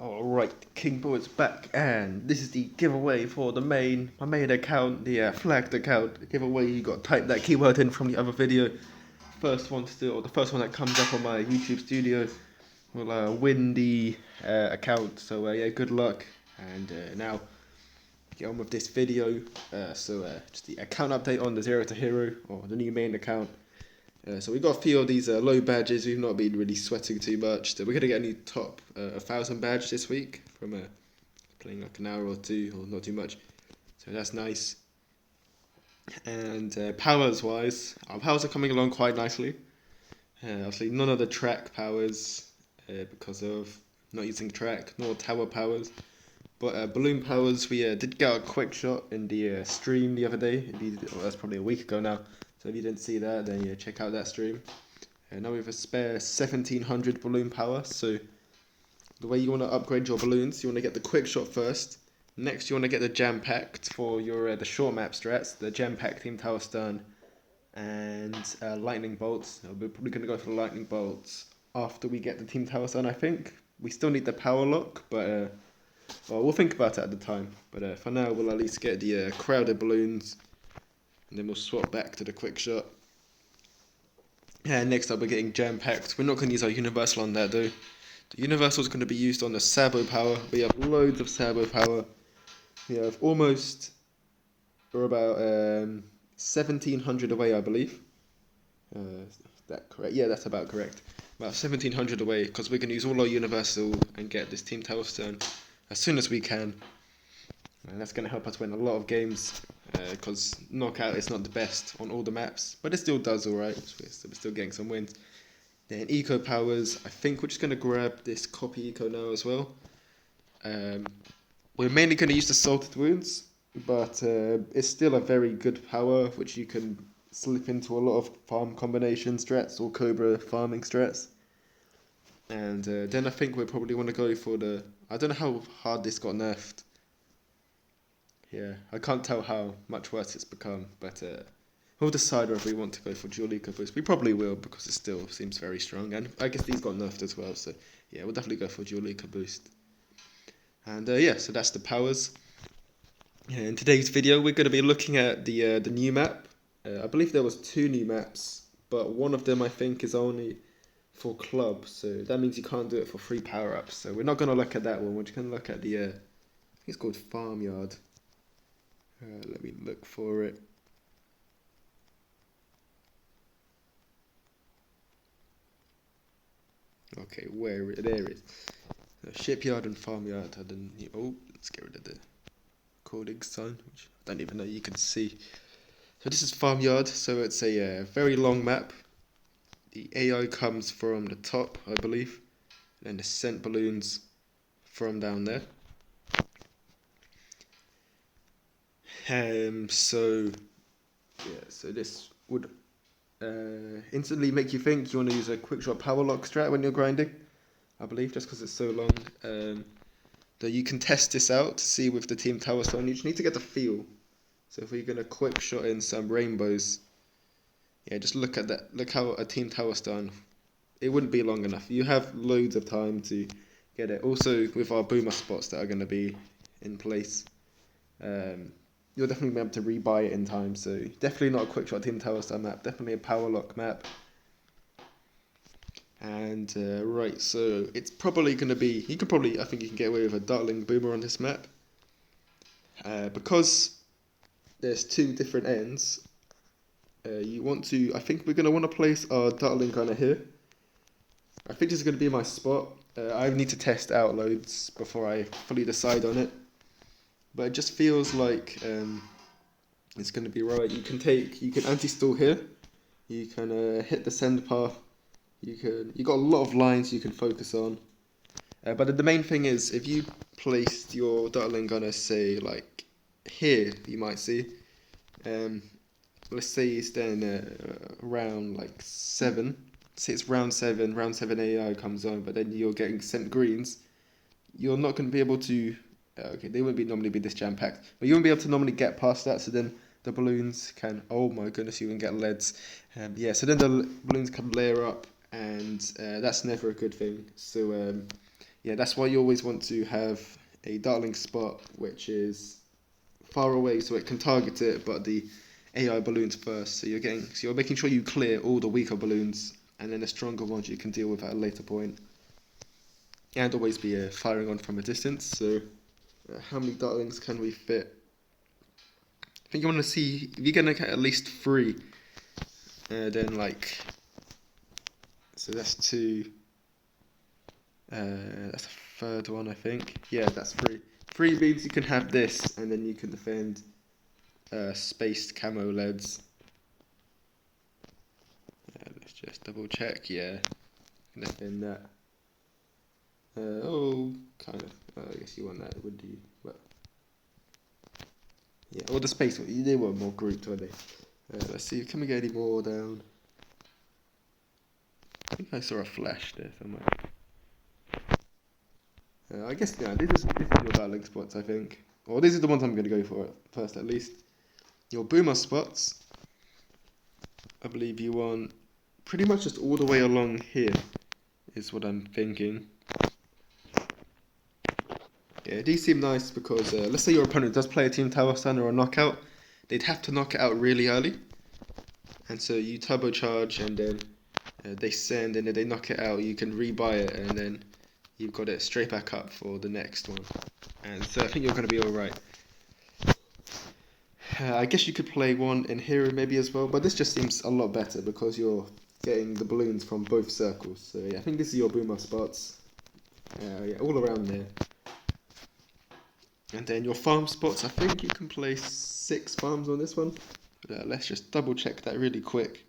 Alright, King Bullet's back, and this is the giveaway for my main account, the flagged account. The giveaway, you got to type that keyword in from the other video. The first one that comes up on my YouTube studio will win the account. So yeah, good luck, and now get on with this video. Just the account update on the Zero to Hero, or the new main account. So we've got a few of these low badges. We've not been really sweating too much. So we're going to get a new top 1,000 badge this week from playing like an hour or two, or not too much. So that's nice. And powers wise, our powers are coming along quite nicely. Obviously none of the track powers because of not using track, nor tower powers. But balloon powers, we did get a quick shot in the stream the other day. That's probably a week ago now. So if you didn't see that, then yeah, check out that stream. Now we have a spare 1700 balloon power. So the way you want to upgrade your balloons, you want to get the quick shot first. Next, you want to get the jam packed for your the short map strats, the jam packed team tower stun, and lightning bolts. We're probably going to go for the lightning bolts after we get the team tower stun. I think we still need the power lock, but well, we'll think about it at the time. But for now, we'll at least get the crowded balloons. And then we'll swap back to the quick shot. And next up we're getting jam packed. We're not going to use our universal on that though. The universal is going to be used on the Sabo power. We have loads of Sabo power. We have almost, or about 1700 away, I believe. Is that correct? Yeah, that's about correct. About 1700 away, because we're going to use all our universal and get this team tower stun as soon as we can. And that's going to help us win a lot of games, because knockout is not the best on all the maps, but it still does alright. We're still getting some wins. Then eco powers, I think we're just going to grab this copy eco now as well. We're mainly going to use the salted wounds, but it's still a very good power which you can slip into a lot of farm combination strats or cobra farming strats. And then I think we probably want to go for the, I don't know how hard this got nerfed. Yeah, I can't tell how much worse it's become, but we'll decide whether we want to go for dual eco boost. We probably will, because it still seems very strong, and I guess these got nerfed as well, so yeah, we'll definitely go for dual eco boost. And yeah, so that's the powers. Yeah, in today's video, we're going to be looking at the new map. I believe there was 2 new maps, but one of them I think is only for club, so that means you can't do it for free power-ups. So we're not going to look at that one, we're just going to look at the, I think it's called Farmyard. Let me look for it. Okay, there it is. Shipyard and farmyard. Let's get rid of the recording sign, which I don't even know you can see. So this is farmyard. So it's a very long map. The AI comes from the top, I believe, and the scent balloons from down there. So this would instantly make you think you want to use a quick shot power lock strat when you're grinding, I believe, just because it's so long. Though you can test this out to see with the team tower stun. You just need to get the feel. So if we're gonna quick shot in some rainbows, yeah, just look at that. Look how a team tower stun. It wouldn't be long enough. You have loads of time to get it. Also with our boomer spots that are gonna be in place. You'll definitely be able to rebuy it in time, so definitely not a quick shot team tower stun map, definitely a power lock map. And right, so it's probably going to be, I think you can get away with a dartling boomer on this map. Because there's 2 different ends, I think we're going to want to place our dartling gunner here. I think this is going to be my spot. I need to test out loads before I fully decide on it. But it just feels like it's going to be right. You can anti-stall here. You can hit the send path. You got a lot of lines you can focus on. But the main thing is, if you placed your dartling gunner, say like here, you might see. Let's say it's then round like 7. Say it's round 7. Round 7 AI comes on, but then you're getting sent greens. You're not going to be able to. Okay, they wouldn't normally be this jam packed, but you won't be able to normally get past that. So then the balloons can. Oh my goodness, you can get leads. Yeah, so then the balloons can layer up, and that's never a good thing. So Yeah, that's why you always want to have a dartling spot which is far away so it can target it, but the AI balloons first. So you're making sure you clear all the weaker balloons, and then the stronger ones you can deal with at a later point. And always be firing on from a distance. So how many dartlings can we fit? I think you want to see if you're gonna get at least 3. Then like, so that's 2. That's the third one, I think. Yeah, that's 3. 3 means you can have this, and then you can defend spaced camo leads. Let's just double check. Yeah, can defend that. Kind of. I guess you want that, would you? But yeah, or the space. They were more grouped, weren't they? Let's see. Can we get any more down? I think I saw a flash there somewhere. I guess yeah, this is your darling spots, I think. Or this is the ones I'm going to go for first, at least. Your boomer spots, I believe you want pretty much just all the way along here, is what I'm thinking. Yeah, these seem nice because let's say your opponent does play a team tower stun or a knockout, they'd have to knock it out really early. And so you turbocharge and then they send and then they knock it out, you can rebuy it and then you've got it straight back up for the next one. And so I think you're going to be alright. I guess you could play one in here maybe as well, but this just seems a lot better because you're getting the balloons from both circles. So yeah, I think this is your boomer spots. Yeah, all around there. And then your farm spots, I think you can place 6 farms on this one. But, let's just double check that really quick.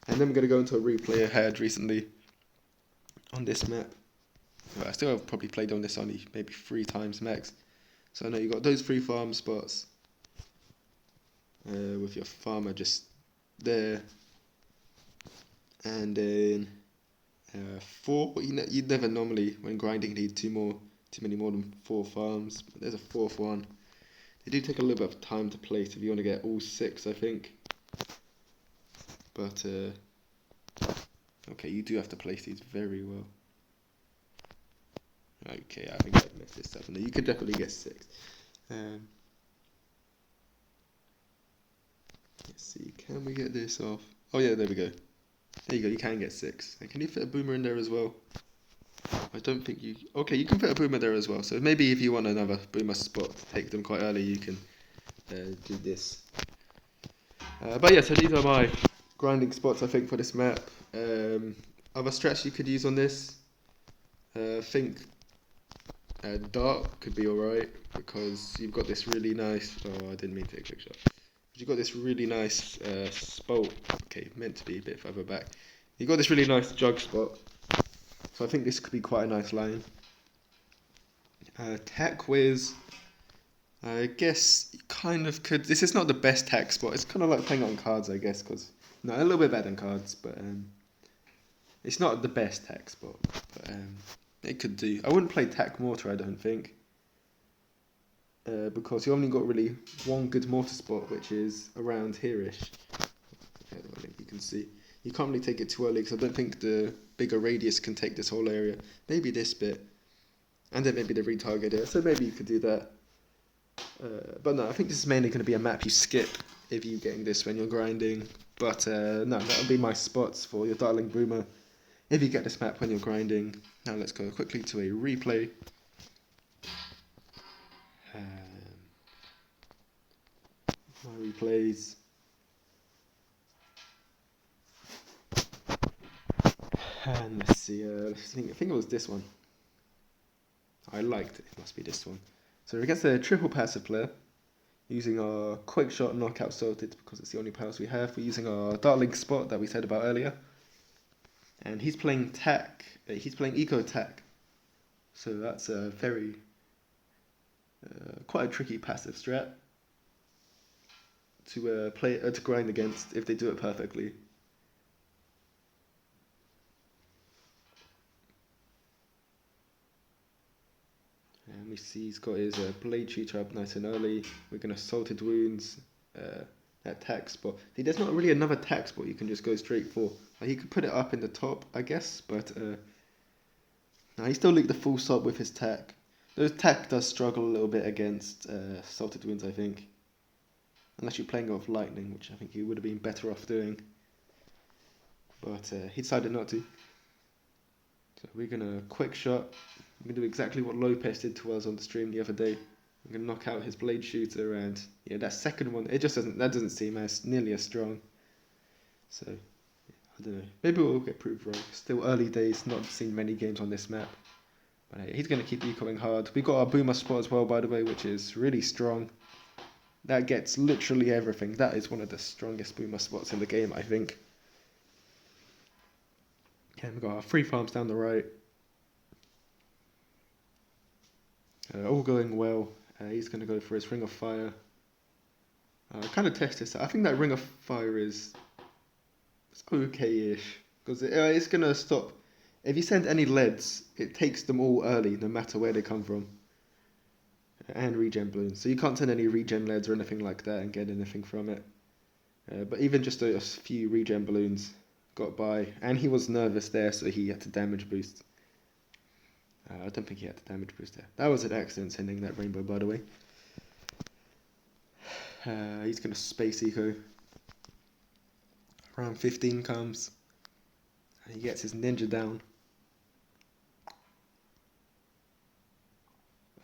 And then we're going to go into a replay I had recently on this map. Well, I still have probably played on this only maybe 3 times max. So I know you got those 3 farm spots. With your farmer just there. And then 4, you'd never normally, when grinding, need too many more than 4 farms. But there's a 4th one. They do take a little bit of time to place if you want to get all 6, I think. But, okay, you do have to place these very well. Okay, I think I've messed this up. No, you could definitely get 6. Let's see, can we get this off? Oh yeah, there we go. There you go, you can get 6. And can you fit a boomer in there as well? I don't think you... Okay, you can fit a boomer there as well. So maybe if you want another boomer spot to take them quite early, you can do this. But yeah, so these are my grinding spots, I think, for this map. Other strats you could use on this. I think Dart could be alright, because you've got this really nice... Oh, I didn't mean to take a quick shot. You've got this really nice spot. Okay, meant to be a bit further back. You've got this really nice jug spot. So I think this could be quite a nice line. Tack Whiz. I guess you kind of could. This is not the best tack spot. It's kind of like playing on cards, I guess. No, a little bit better than cards, but it's not the best tack spot. But it could do. I wouldn't play Tack Mortar, I don't think. Because you only got really one good mortar spot, which is around here-ish. You can see. You can't really take it too early because I don't think the bigger radius can take this whole area. Maybe this bit. And then maybe the retarget area. So maybe you could do that. But no, I think this is mainly going to be a map you skip if you're getting this when you're grinding. But no, that'll be my spots for your darling boomer if you get this map when you're grinding. Now let's go quickly to a replay. My replays. And let's see, I think it was this one. I liked it, it must be this one. So against a triple passive player, using our quick shot knockout sorted because it's the only powers we have. We're using our darling spot that we said about earlier. And he's playing tack, he's playing eco tack. So that's a very, quite a tricky passive strat to to grind against if they do it perfectly. And we see he's got his blade shooter up nice and early. We're going to salted wounds, that tack spot. See, there's not really another tack spot you can just go straight for. Like, he could put it up in the top, I guess, but Now he still leaked the full salt with his tack. Those tack does struggle a little bit against salted winds, I think. Unless you're playing with lightning, which I think he would have been better off doing. But he decided not to. So we're gonna quick shot. We're gonna do exactly what Lopez did to us on the stream the other day. We're gonna knock out his blade shooter, and yeah, that second one, it just doesn't seem as nearly as strong. So I don't know. Maybe we'll get proved wrong. Still early days, not seen many games on this map. But he's gonna keep ecoing hard. We got our boomer spot as well, by the way, which is really strong. That gets literally everything. That is one of the strongest boomer spots in the game, I think. Okay, we've got our 3 farms down the right. All going well. He's going to go for his Ring of Fire. Kind of test this out. I think that Ring of Fire is okay-ish. Because it's going to stop. If you send any leads, it takes them all early, no matter where they come from. And regen balloons. So you can't send any regen leads or anything like that and get anything from it. But even just a few regen balloons got by. And he was nervous there, so he had to damage boost. I don't think he had to damage boost there. That was an accident sending that rainbow, by the way. He's going to space eco. Round 15 comes. And he gets his ninja down.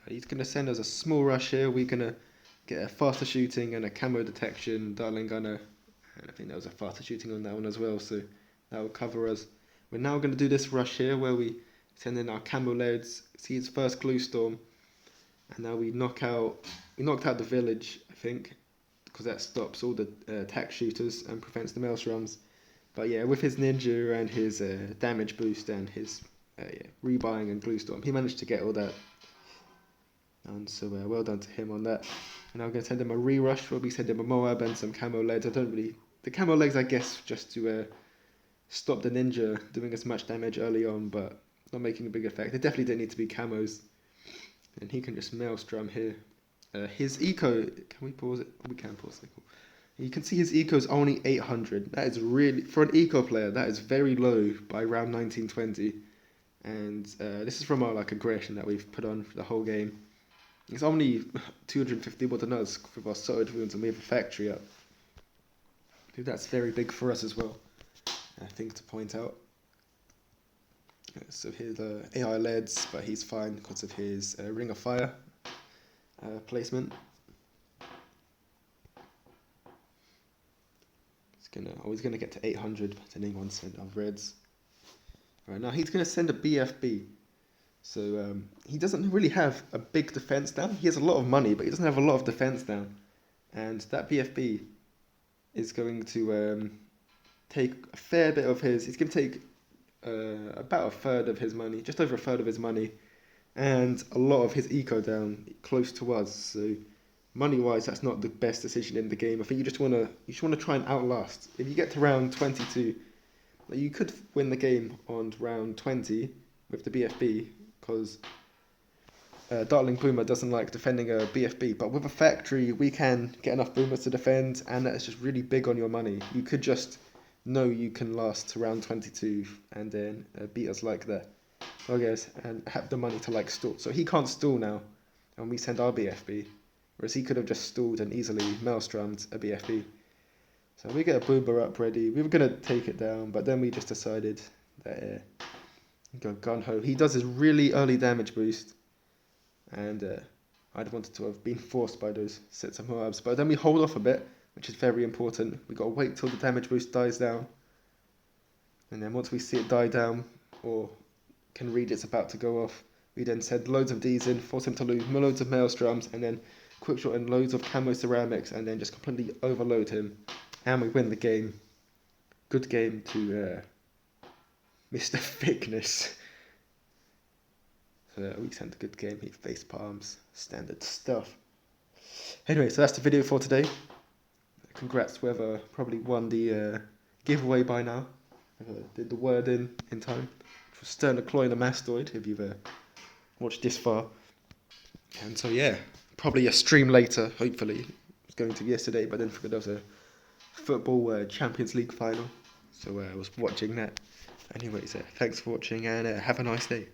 He's going to send us a small rush here. We're going to get a faster shooting and a camo detection, Darling Gunner. And I think there was a faster shooting on that one as well, so that will cover us. We're now going to do this rush here where we send in our camo leads, see his first glue storm, and now we knocked out the village, I think, because that stops all the attack shooters and prevents the maelstroms. But yeah, with his ninja and his damage boost and his rebuying and glue storm, he managed to get all that. And so well done to him on that. And I'm going to send him a re-rush where we send him a Moab and some camo legs. The camo legs, I guess, just to stop the ninja doing as much damage early on, but not making a big effect. They definitely don't need to be camos. And he can just maelstrom here. His eco, can we pause it? We can pause it. Cool. You can see his eco is only 800. That is really, for an eco player, that is very low by round 1920. And this is from our aggression that we've put on for the whole game. It's only 250 more than us with our solid wounds, and we have a factory up. I think that's very big for us as well. I think to point out. So here's AI leads, but he's fine because of his Ring of Fire placement. He's gonna get to 800, sending 1 cent of reds. Right now he's gonna send a BFB. So he doesn't really have a big defense down. He has a lot of money, but he doesn't have a lot of defense down. And that BFB is going to take a fair bit of his. He's going to take about a third of his money, just over a third of his money, and a lot of his eco down close to us. So money-wise, that's not the best decision in the game. I think you just want to try and outlast. If you get to round 22, you could win the game on round 20 with the BFB. Because Darling Boomer doesn't like defending a BFB, but with a factory we can get enough boomers to defend, and that's just really big on your money. You could just know you can last to round 22 and then beat us like that, I guess, and have the money to stall. So he can't stall now, and we send our BFB, whereas he could have just stalled and easily maelstrommed a BFB. So we get a boomer up ready. We were going to take it down, but then we just decided that go gun-ho. He does his really early damage boost, and I'd wanted to have been forced by those sets of Moabs, but then we hold off a bit, which is very important. We got to wait till the damage boost dies down, and then once we see it die down, or can read it's about to go off, we then send loads of Ds in, force him to lose loads of maelstroms, and then quick shot in loads of camo ceramics, and then just completely overload him, and we win the game. Good game to Mr. Thickness. So we sent a good game. He face palms, standard stuff. Anyway, so that's the video for today. Congrats whoever probably won the giveaway by now. Did the word in time. For Sternocloy the Mastoid, if you've watched this far. And so yeah, probably a stream later, hopefully. It was going to be yesterday, but then forgot there was a football Champions League final. So I was watching that. Anyways, thanks for watching and have a nice day.